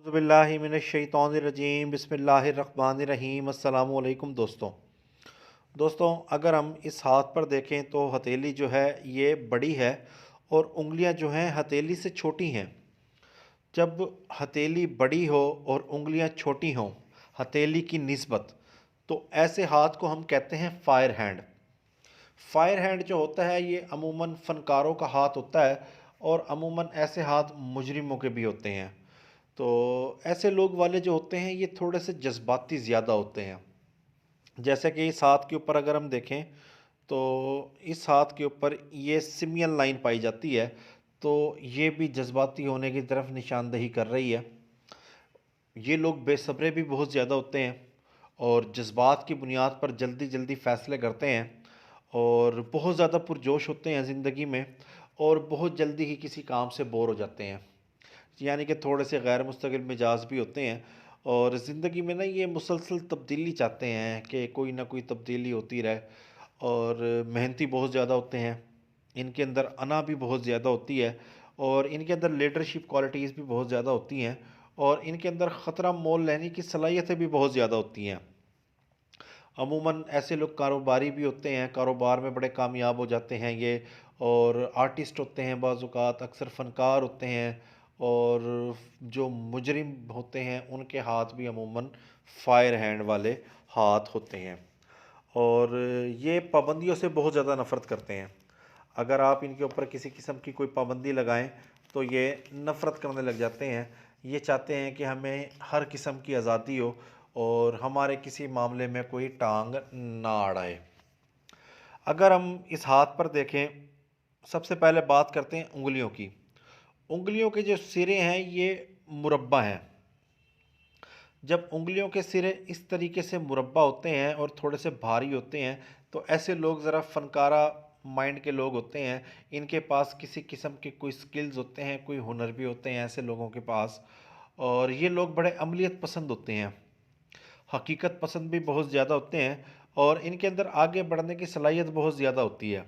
बिस्मिल्लाहिमिनश्शैतानिर्रजीम बिस्मिल्लाहिर्रहमानिर्रहीम अस्सलामु अलैकुम दोस्तों अगर हम इस हाथ पर देखें तो हथेली जो है ये बड़ी है और उंगलियां जो हैं हथेली से छोटी हैं। जब हथेली बड़ी हो और उंगलियां छोटी हों हथेली की निस्बत, तो ऐसे हाथ को हम कहते हैं फायर हैंड। फायर हैंड जो होता है ये अमूमन फ़नकारों का हाथ होता है और अमूमन ऐसे हाथ मुजरिमों के भी होते हैं। तो ऐसे लोग वाले जो होते हैं ये थोड़े से जज्बाती ज़्यादा होते हैं। जैसे कि इस हाथ के ऊपर अगर हम देखें तो इस हाथ के ऊपर ये सिमियन लाइन पाई जाती है, तो ये भी जज्बाती होने की तरफ निशानदही कर रही है। ये लोग बेसब्रे भी बहुत ज़्यादा होते हैं और जज्बात की बुनियाद पर जल्दी जल्दी फ़ैसले करते हैं और बहुत ज़्यादा पुरजोश होते हैं ज़िंदगी में और बहुत जल्दी ही किसी काम से बोर हो जाते हैं। यानी कि थोड़े से गैर मुस्तकिल मिजाज भी होते हैं और ज़िंदगी में ना ये मुसलसल तब्दीली चाहते हैं कि कोई ना कोई तब्दीली होती रहे। और मेहनती बहुत ज़्यादा होते हैं, इनके अंदर अना भी बहुत ज़्यादा होती है और इनके अंदर लीडरशिप क्वालिटीज़ भी बहुत ज़्यादा होती हैं और इनके अंदर ख़तरा मोल लेने की सलाहियतें भी बहुत ज़्यादा होती हैं। अमूमन ऐसे लोग कारोबारी भी होते हैं, कारोबार में बड़े कामयाब हो जाते हैं ये। और आर्टिस्ट होते हैं, बाज़-औक़ात अक्सर फ़नकार होते हैं और जो मुजरिम होते हैं उनके हाथ भी अमूमन फायर हैंड वाले हाथ होते हैं और ये पाबंदियों से बहुत ज़्यादा नफ़रत करते हैं। अगर आप इनके ऊपर किसी किस्म की कोई पाबंदी लगाएं तो ये नफ़रत करने लग जाते हैं। ये चाहते हैं कि हमें हर किस्म की आज़ादी हो और हमारे किसी मामले में कोई टांग ना अड़ाए। अगर हम इस हाथ पर देखें, सबसे पहले बात करते हैं उंगलियों की। उंगलियों के जो सिरे हैं ये मुरब्बा हैं। जब उंगलियों के सिरे इस तरीके से मुरब्बा होते हैं और थोड़े से भारी होते हैं, तो ऐसे लोग ज़रा फ़नकारा माइंड के लोग होते हैं। इनके पास किसी किस्म के कोई स्किल्स होते हैं, कोई हुनर भी होते हैं ऐसे लोगों के पास। और ये लोग बड़े अमलियत पसंद होते हैं, हकीकत पसंद भी बहुत ज़्यादा होते हैं और इनके अंदर आगे बढ़ने की सलाहियत बहुत ज़्यादा होती है।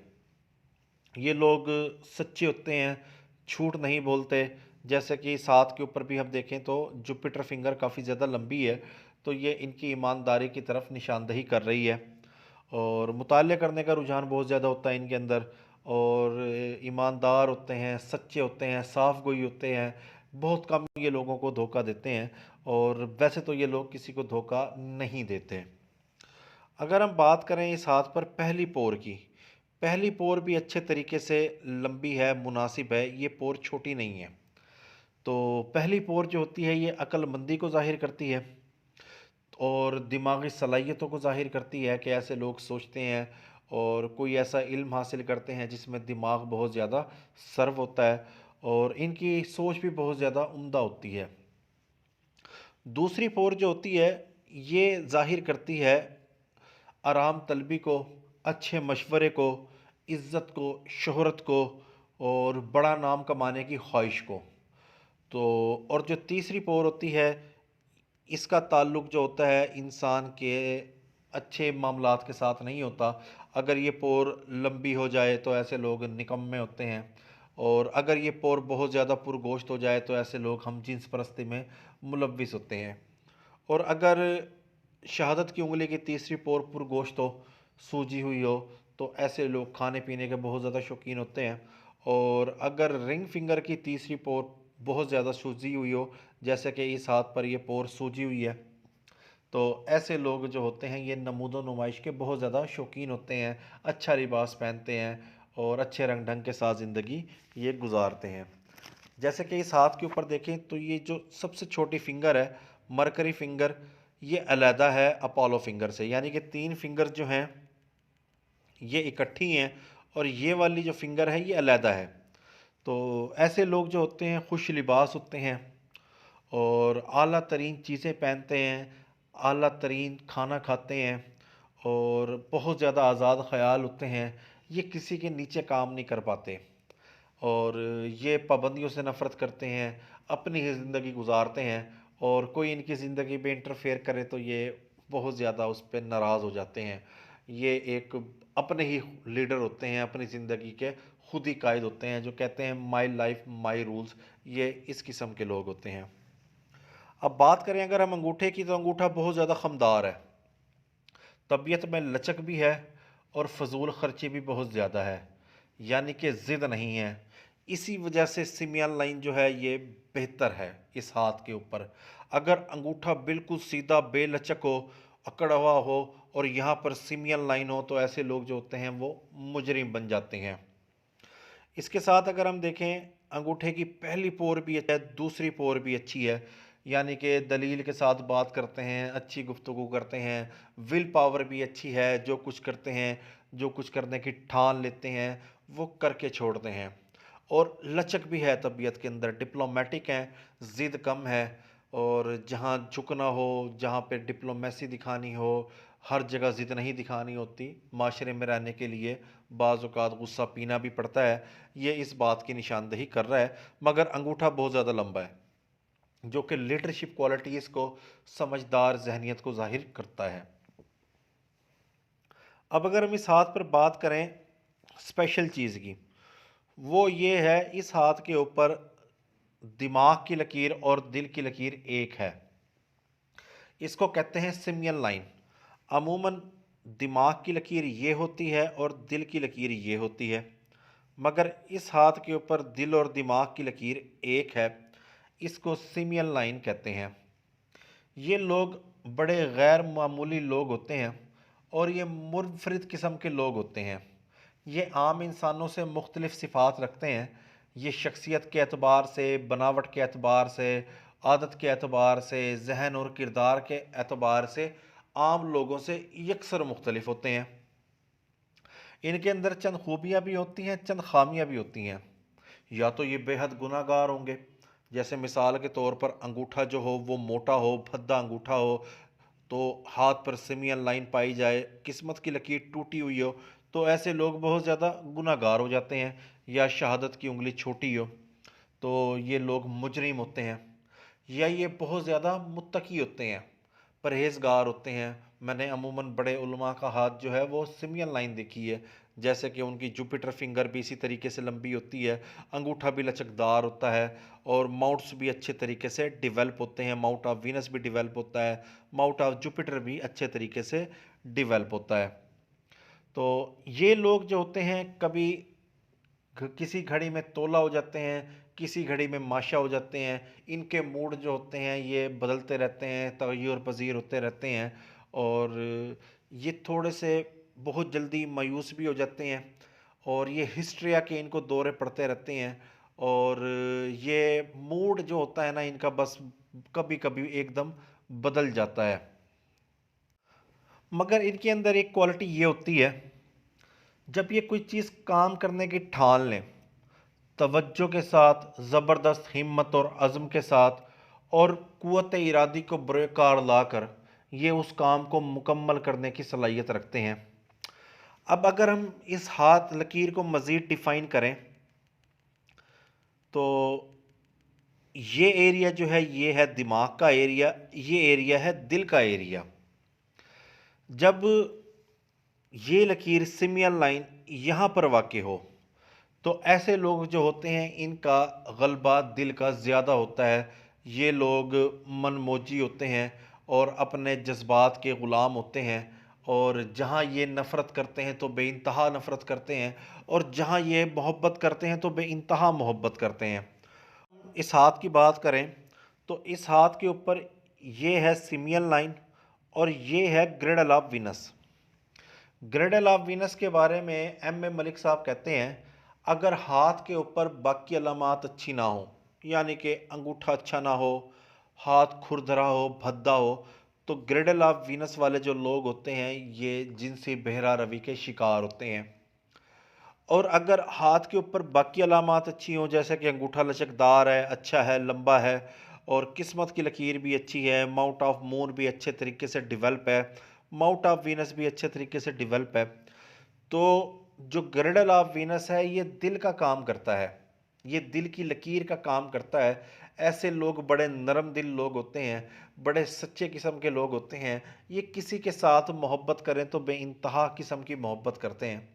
ये लोग सच्चे होते हैं, झूठ नहीं बोलते। जैसे कि इस हाथ के ऊपर भी हम देखें तो जुपिटर फिंगर काफ़ी ज़्यादा लंबी है, तो ये इनकी ईमानदारी की तरफ निशानदही कर रही है। और मुताले करने का रुझान बहुत ज़्यादा होता है इनके अंदर और ईमानदार होते हैं, सच्चे होते हैं, साफ़ गोई होते हैं। बहुत कम ये लोगों को धोखा देते हैं और वैसे तो ये लोग किसी को धोखा नहीं देते। अगर हम बात करें इस हाथ पर पहली पोर की, पहली पोर भी अच्छे तरीके से लंबी है, मुनासिब है, ये पोर छोटी नहीं है। तो पहली पोर जो होती है ये अक्लमंदी को ज़ाहिर करती है और दिमागी सलाहियतों को ज़ाहिर करती है कि ऐसे लोग सोचते हैं और कोई ऐसा इल्म हासिल करते हैं जिसमें दिमाग बहुत ज़्यादा सर्व होता है और इनकी सोच भी बहुत ज़्यादा उम्दा होती है। दूसरी पोर जो होती है ये ज़ाहिर करती है आराम तलबी को, अच्छे मशवरे को, इज़्ज़त को, शोहरत को और बड़ा नाम कमाने की ख्वाहिश को। तो और जो तीसरी पोर होती है इसका ताल्लुक़ जो होता है इंसान के अच्छे मामलात के साथ नहीं होता। अगर ये पोर लंबी हो जाए तो ऐसे लोग निकम्मे होते हैं और अगर ये पोर बहुत ज़्यादा पुरगोश्त हो जाए तो ऐसे लोग हम जिन्स परस्ती में मुलव्विस होते हैं। और अगर शहादत की उंगली की तीसरी पोर पुरगोश्त हो, सूजी हुई हो, तो ऐसे लोग खाने पीने के बहुत ज़्यादा शौकीन होते हैं। और अगर रिंग फिंगर की तीसरी पोर बहुत ज़्यादा सूजी हुई हो, जैसे कि इस हाथ पर ये पोर सूजी हुई है, तो ऐसे लोग जो होते हैं ये नमूदो नुमाइश के बहुत ज़्यादा शौकीन होते हैं, अच्छा लिबास पहनते हैं और अच्छे रंग ढंग के साथ ज़िंदगी ये गुजारते हैं। जैसे कि इस हाथ के ऊपर देखें तो ये जो सबसे छोटी फिंगर है मरकरी फिंगर, ये अलहदा है अपोलो फिंगर से। यानी कि तीन फिंगर जो हैं ये इकट्ठी हैं और ये वाली जो फिंगर है ये अलहदा है। तो ऐसे लोग जो होते हैं खुश लिबास होते हैं और आला तरीन चीज़ें पहनते हैं, आला तरीन खाना खाते हैं और बहुत ज़्यादा आज़ाद ख़याल होते हैं। ये किसी के नीचे काम नहीं कर पाते और ये पाबंदियों से नफ़रत करते हैं, अपनी ही ज़िंदगी गुजारते हैं और कोई इनकी ज़िंदगी में इंटरफेयर करे तो ये बहुत ज़्यादा उस पे नाराज़ हो जाते हैं। ये एक अपने ही लीडर होते हैं, अपनी ज़िंदगी के खुद ही कायद होते हैं, जो कहते हैं माई लाइफ माई रूल्स। ये इस किस्म के लोग होते हैं। अब बात करें अगर हम अंगूठे की, तो अंगूठा बहुत ज़्यादा खमदार है, तबीयत में लचक भी है और फजूल खर्ची भी बहुत ज़्यादा है, यानी कि ज़िद नहीं है। इसी वजह से सिमियन लाइन जो है ये बेहतर है इस हाथ के ऊपर। अगर अंगूठा बिल्कुल सीधा बेलचक हो, अकड़ा हुआ हो और यहाँ पर सिमियन लाइन हो, तो ऐसे लोग जो होते हैं वो मुजरिम बन जाते हैं। इसके साथ अगर हम देखें, अंगूठे की पहली पोर भी है, दूसरी पोर भी अच्छी है, यानी कि दलील के साथ बात करते हैं, अच्छी गुफ्तगू करते हैं, विल पावर भी अच्छी है, जो कुछ करते हैं, जो कुछ करने की ठान लेते हैं वो करके छोड़ते हैं। और लचक भी है तबीयत के अंदर, डिप्लोमेटिक हैं, ज़िद कम है, और जहाँ झुकना हो, जहाँ पे डिप्लोमेसी दिखानी हो, हर जगह ज़िद नहीं दिखानी होती। माशरे में रहने के लिए बाज़ औक़ात गुस्सा पीना भी पड़ता है, ये इस बात की निशानदेही कर रहा है। मगर अंगूठा बहुत ज़्यादा लंबा है, जो कि लीडरशिप क्वालिटीज़ को, समझदार जहनीत को ज़ाहिर करता है। अब अगर हम इस हाथ पर बात करें स्पेशल चीज़ की, वो ये है, इस हाथ के ऊपर दिमाग की लकीर और दिल की लकीर एक है। इसको कहते हैं सिमियन लाइन। अमूमन दिमाग की लकीर ये होती है और दिल की लकीर ये होती है, मगर इस हाथ के ऊपर दिल और दिमाग की लकीर एक है। इसको सिमियन लाइन कहते हैं। ये लोग बड़े गैर मामूली लोग होते हैं और ये मुनफरिद किस्म के लोग होते हैं। ये आम इंसानों से मुख्तलिफ सिफ़ात रखते हैं। ये शख्सियत के एतबार से, बनावट के एतबार से, आदत के एतबार से, जहन और किरदार के एतबार से आम लोगों से यकसर मुख्तलिफ होते हैं। इनके अंदर चंद खूबियाँ भी होती हैं, चंद खामियाँ भी होती हैं। या तो ये बेहद गुनाहगार होंगे, जैसे मिसाल के तौर पर अंगूठा जो हो वो मोटा हो, भद्दा अंगूठा हो, तो हाथ पर सिमियन लाइन पाई जाए, किस्मत की लकीर टूटी हुई हो, तो ऐसे लोग बहुत ज़्यादा गुनाहगार हो जाते हैं। या शहादत की उंगली छोटी हो, तो ये लोग मुजरिम होते हैं। या ये बहुत ज़्यादा मुत्तकी होते हैं, परहेज़गार होते हैं। मैंने अमूमन बड़े उलमा का हाथ जो है वो सिमियन लाइन देखी है, जैसे कि उनकी जुपिटर फिंगर भी इसी तरीके से लंबी होती है, अंगूठा भी लचकदार होता है, और माउंट्स भी अच्छे तरीके से डिवेल्प होते हैं। माउंट ऑफ वीनस भी डिवेल्प होता है, माउंट ऑफ जुपिटर भी अच्छे तरीके से डिवेल्प होता है। तो ये लोग जो होते हैं, कभी किसी घड़ी में तोला हो जाते हैं, किसी घड़ी में माशा हो जाते हैं। इनके मूड जो होते हैं ये बदलते रहते हैं, तग़य्युर पज़ीर होते रहते हैं, और ये थोड़े से बहुत जल्दी मायूस भी हो जाते हैं, और ये हिस्ट्रिया के इनको दौरे पड़ते रहते हैं। और ये मूड जो होता है ना इनका, बस कभी कभी एकदम बदल जाता है। मगर इनके अंदर एक क्वालिटी ये होती है, जब ये कोई चीज़ काम करने की ठान लें, तवज्जो के साथ, ज़बरदस्त हिम्मत और अज़्म के साथ, और क़ुव्वत इरादी को बरक़रार लाकर ये उस काम को मुकम्मल करने की सलाहियत रखते हैं। अब अगर हम इस हाथ लकीर को मज़ीद डिफ़ाइन करें, तो ये एरिया जो है ये है दिमाग का एरिया, ये एरिया है दिल का एरिया। जब ये लकीर सिमियन लाइन यहाँ पर वाक़ हो, तो ऐसे लोग जो होते हैं इनका गलबा दिल का ज़्यादा होता है। ये लोग मनमौजी होते हैं और अपने जज्बात के ग़ुलाम होते हैं, और जहाँ ये नफ़रत करते हैं तो बेइंतहा नफ़रत करते हैं, और जहाँ ये मोहब्बत करते हैं तो बेइंतहा मोहब्बत करते हैं। इस हाथ की बात करें, तो इस हाथ के ऊपर ये है सिमियन लाइन और ये है Gradle of Venus. Gradle of Venus के बारे में एम ए मलिक साहब कहते हैं, अगर हाथ के ऊपर बाकी अलामात अच्छी ना हो, यानी कि अंगूठा अच्छा ना हो, हाथ खुरदरा हो, भद्दा हो, तो ग्रेडल ऑफ वीनस वाले जो लोग होते हैं ये जिनसी बहरा रवि के शिकार होते हैं। और अगर हाथ के ऊपर बाकी अलामात अच्छी हों, जैसे कि अंगूठा लचकदार है, अच्छा है, लंबा है, और किस्मत की लकीर भी अच्छी है, माउंट ऑफ मून भी अच्छे तरीके से डिवेल्प है, माउंट ऑफ वीनस भी अच्छे तरीके से डिवेल्प है, तो जो ग्रेडल ऑफ वीनस है ये दिल का काम करता है, ये दिल की लकीर का काम करता है। ऐसे लोग बड़े नरम दिल लोग होते हैं, बड़े सच्चे किस्म के लोग होते हैं। ये किसी के साथ मोहब्बत करें तो बेइंतहा किस्म की मोहब्बत करते हैं।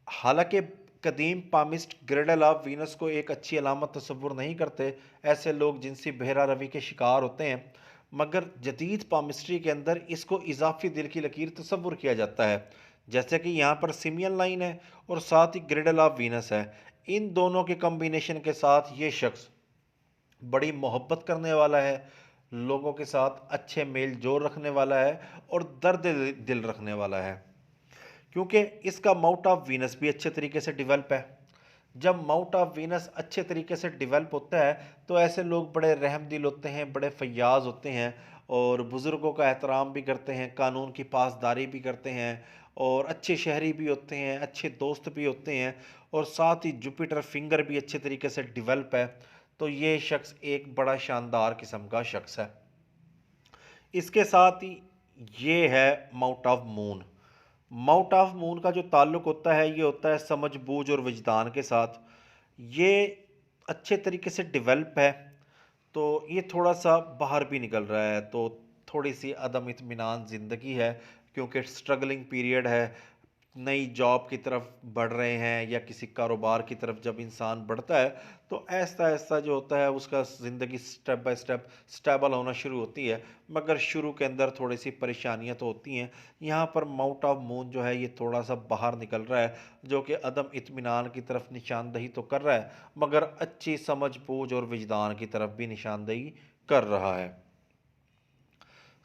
हालांकि कदीम पामिस्ट ग्रेडल ऑफ वीनस को एक अच्छी अलामत तस्वुर नहीं करते। ऐसे लोग जिनसी बहरा रवी के शिकार होते हैं, मगर जदीद पामिस्ट्री के अंदर इसको इजाफी दिल की लकीर तस्वुर किया जाता है। जैसे कि यहाँ पर सिमियन लाइन है और साथ ही ग्रेडल ऑफ वीनस है। इन दोनों के कम्बिनेशन के साथ ये शख्स बड़ी मोहब्बत करने वाला है, लोगों के साथ अच्छे मेल जोल रखने वाला है और दर्द दिल रखने वाला है, क्योंकि इसका माउंट ऑफ वीनस भी अच्छे तरीके से डेवलप है। जब माउंट ऑफ वीनस अच्छे तरीके से डेवलप होता है तो ऐसे लोग बड़े रहम दिल होते हैं, बड़े फयाज होते हैं और बुज़ुर्गों का एहतराम भी करते हैं, कानून की पासदारी भी करते हैं और अच्छे शहरी भी होते हैं, अच्छे दोस्त भी होते हैं और साथ ही जुपिटर फिंगर भी अच्छे तरीके से डेवलप है। तो ये शख्स एक बड़ा शानदार किस्म का शख्स है। इसके साथ ही ये है mount of moon. Mount of moon का जो ताल्लुक़ होता है ये होता है समझ बूझ और विजदान के साथ। ये अच्छे तरीके से डेवलप है, तो ये थोड़ा सा बाहर भी निकल रहा है, तो थोड़ी सी अदम इत्मीनान ज़िंदगी है, क्योंकि स्ट्रगलिंग पीरियड है, नई जॉब की तरफ बढ़ रहे हैं या किसी कारोबार की तरफ जब इंसान बढ़ता है तो ऐसा ऐसा जो होता है उसका ज़िंदगी स्टेप बाय स्टेप स्टेबल होना शुरू होती है। मगर शुरू के अंदर थोड़ी सी परेशानियां तो होती हैं। यहाँ पर माउंट ऑफ मून जो है ये थोड़ा सा बाहर निकल रहा है, जो कि अदम इत्मीनान की तरफ निशानदही तो कर रहा है, मगर अच्छी समझ बूझ और विजदान की तरफ भी निशानदही कर रहा है।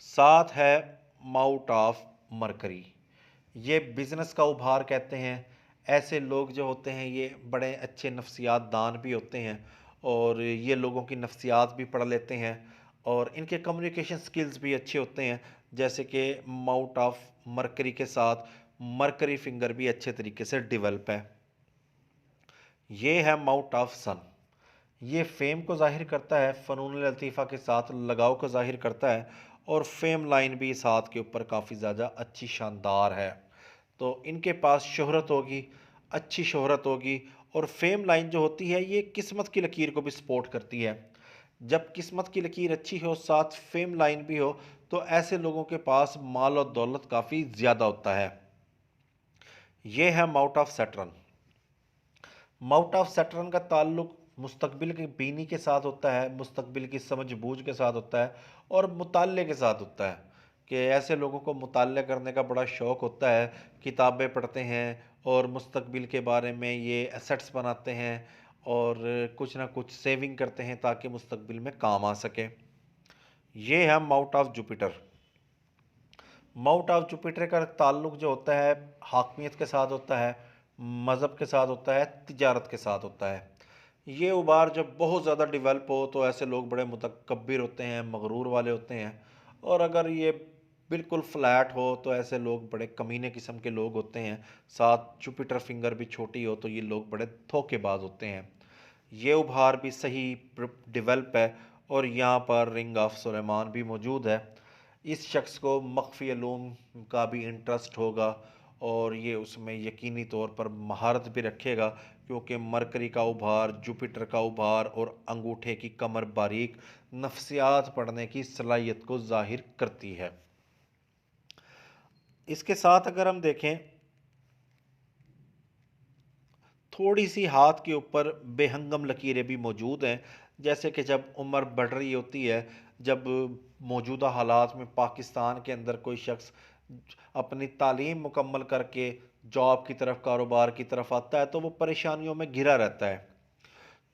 साथ है माउंट ऑफ मरकरी। ये बिज़नेस का उभार कहते हैं। ऐसे लोग जो होते हैं ये बड़े अच्छे नफ्सियात दान भी होते हैं और ये लोगों की नफ्सियात भी पढ़ लेते हैं और इनके कम्युनिकेशन स्किल्स भी अच्छे होते हैं। जैसे कि माउंट ऑफ मरकरी के साथ मरकरी फिंगर भी अच्छे तरीके से डेवलप है। ये है माउंट ऑफ सन। ये फेम को ज़ाहिर करता है, फ़नून लतीफ़ा के साथ लगाव को ज़ाहिर करता है और फेम लाइन भी इस हाथ के ऊपर काफ़ी ज़्यादा अच्छी शानदार है। तो इनके पास शोहरत होगी, अच्छी शोहरत होगी और फेम लाइन जो होती है ये किस्मत की लकीर को भी सपोर्ट करती है। जब किस्मत की लकीर अच्छी हो साथ फेम लाइन भी हो तो ऐसे लोगों के पास माल और दौलत काफ़ी ज़्यादा होता है। ये है mount of Saturn. Mount of Saturn का ताल्लुक मुस्तकबिल के बीनी के साथ होता है, मुस्तकबिल की समझ बूझ के साथ होता है और मुताले के साथ होता है कि ऐसे लोगों को मुताले करने का बड़ा शौक़ होता है, किताबें पढ़ते हैं और मुस्तकबिल के बारे में ये एसेट्स बनाते हैं और कुछ ना कुछ सेविंग करते हैं ताकि मुस्तकबिल में काम आ सके। ये है mount of Jupiter. Mount of Jupiter का ताल्लुक जो होता है हाकमियत के साथ होता है, मज़हब के साथ होता है, तिजारत के साथ होता है। ये उबार जब बहुत ज़्यादा डेवलप हो तो ऐसे लोग बड़े मुतकब्बिर होते हैं, मगरूर वाले होते हैं और अगर ये बिल्कुल फ्लैट हो तो ऐसे लोग बड़े कमीने किस्म के लोग होते हैं। साथ जुपिटर फिंगर भी छोटी हो तो ये लोग बड़े धोखेबाज होते हैं। ये उभार भी सही डेवलप है और यहाँ पर रिंग ऑफ सुलेमान भी मौजूद है। इस शख्स को मख्फी अलूम का भी इंटरेस्ट होगा और ये उसमें यकीनी तौर पर महारत भी रखेगा, क्योंकि मरकरी का उभार, जुपिटर का उभार और अंगूठे की कमर बारीक नफ्सियात पढ़ने की सलाहियत को जाहिर करती है। इसके साथ अगर हम देखें थोड़ी सी हाथ के ऊपर बेहंगम लकीरें भी मौजूद हैं। जैसे कि जब उम्र बढ़ रही होती है, जब मौजूदा हालात में पाकिस्तान के अंदर कोई शख्स अपनी तालीम मुकम्मल करके जॉब की तरफ, कारोबार की तरफ आता है तो वो परेशानियों में घिरा रहता है।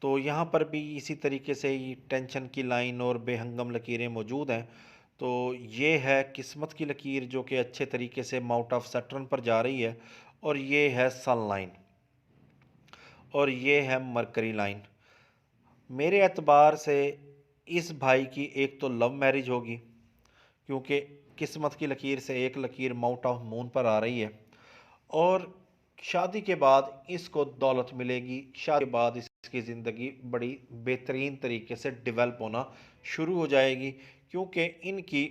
तो यहाँ पर भी इसी तरीके से ही टेंशन की लाइन और बेहंगम लकीरें मौजूद हैं। तो ये है किस्मत की लकीर जो कि अच्छे तरीके से माउंट ऑफ सैटर्न पर जा रही है और ये है सन लाइन और ये है मरकरी लाइन। मेरे एतबार से इस भाई की एक तो लव मैरिज होगी, क्योंकि किस्मत की लकीर से एक लकीर माउंट ऑफ मून पर आ रही है और शादी के बाद इसको दौलत मिलेगी। शादी के बाद इसकी ज़िंदगी बड़ी बेहतरीन तरीके से डेवलप होना शुरू हो जाएगी, क्योंकि इनकी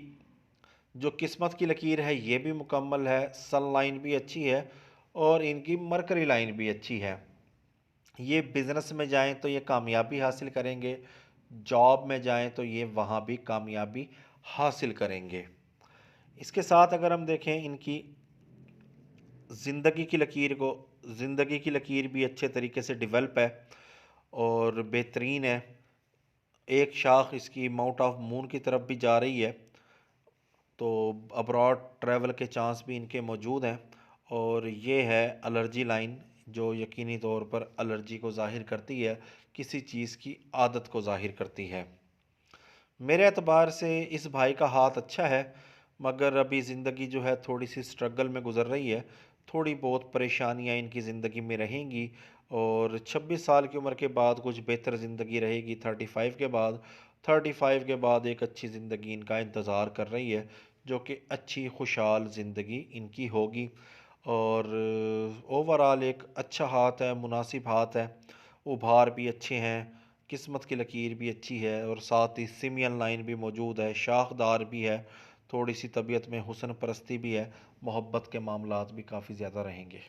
जो किस्मत की लकीर है ये भी मुकम्मल है, सन लाइन भी अच्छी है और इनकी मरकरी लाइन भी अच्छी है। ये बिज़नेस में जाएं तो ये कामयाबी हासिल करेंगे, जॉब में जाएं तो ये वहाँ भी कामयाबी हासिल करेंगे। इसके साथ अगर हम देखें इनकी ज़िंदगी की लकीर को, ज़िंदगी की लकीर भी अच्छे तरीके से डेवलप है और बेहतरीन है। एक शाख इसकी माउंट ऑफ मून की तरफ भी जा रही है, तो अब्रॉड ट्रैवल के चांस भी इनके मौजूद हैं। और ये है एलर्जी लाइन, जो यकीनी तौर पर एलर्जी को ज़ाहिर करती है, किसी चीज़ की आदत को ज़ाहिर करती है। मेरे एतबार से इस भाई का हाथ अच्छा है, मगर अभी ज़िंदगी जो है थोड़ी सी स्ट्रगल में गुजर रही है। थोड़ी बहुत परेशानियां इनकी ज़िंदगी में रहेंगी और 26 साल की उम्र के बाद कुछ बेहतर ज़िंदगी रहेगी। 35 के बाद एक अच्छी ज़िंदगी इनका इंतज़ार कर रही है, जो कि अच्छी खुशहाल ज़िंदगी इनकी होगी। और ओवरऑल एक अच्छा हाथ है, मुनासिब हाथ है, उभार भी अच्छे हैं, किस्मत की लकीर भी अच्छी है और साथ ही सिमियन लाइन भी मौजूद है, शाखदार भी है। थोड़ी सी तबीयत में हुस्न परस्ती भी है, मोहब्बत के मामलात भी काफ़ी ज़्यादा रहेंगे।